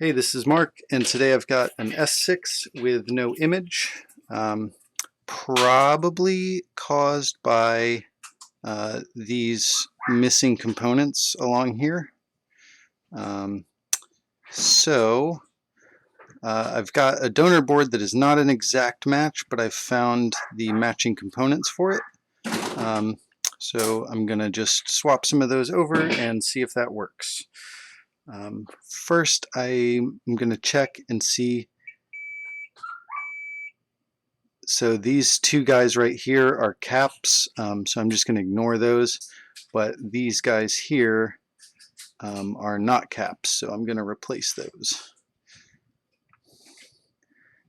Hey, this is Mark, and today I've got an S6 with no image, probably caused by these missing components along here. Um, so I've got a donor board that is not an exact match, but I've found the matching components for it. So I'm going to just swap some of those over and see if that works. First, I'm going to check and see. So these two guys right here are caps, so I'm just going to ignore those. But these guys here are not caps, so I'm going to replace those.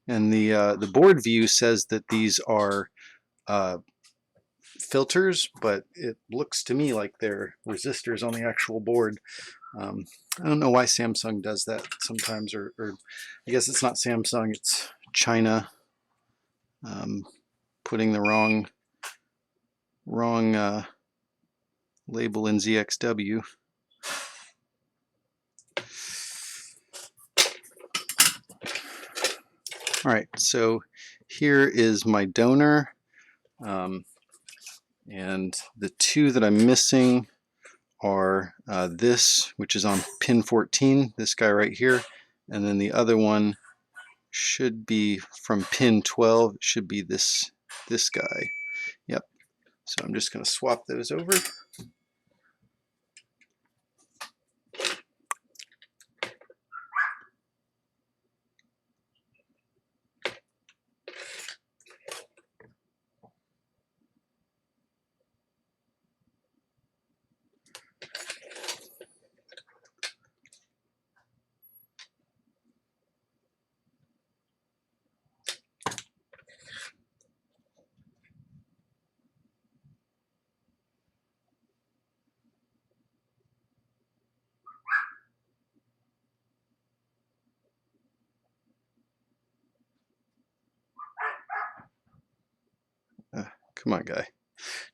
And the board view says that these are filters, but it looks to me like they're resistors on the actual board. I don't know why Samsung does that sometimes, or I guess it's not Samsung, it's China putting the wrong label in ZXW. All right, so here is my donor, and the two that I'm missing are this, which is on pin 14, this guy right here, and then the other one should be from pin 12, it should be this guy. Yep, so I'm just going to swap those over. Come on, guy.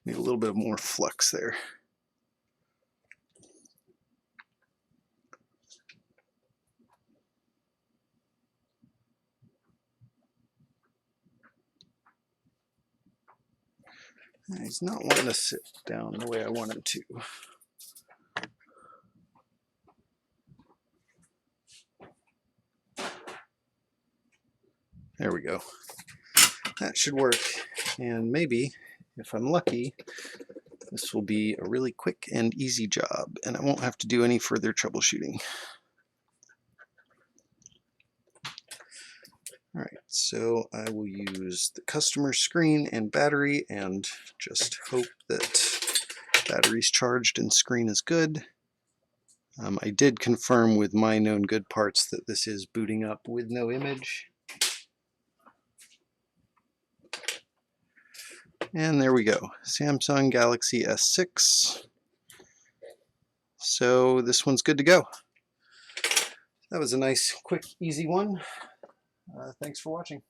Need a little bit more flux there. He's not wanting to sit down the way I want him to. There we go. That should work. And maybe, if I'm lucky, this will be a really quick and easy job, and I won't have to do any further troubleshooting. All right, so I will use the customer screen and battery and just hope that battery's charged and screen is good. I did confirm with my known good parts that this is booting up with no image. And there we go, Samsung Galaxy S6. So this one's good to go. That was a nice, quick, easy one. Thanks for watching.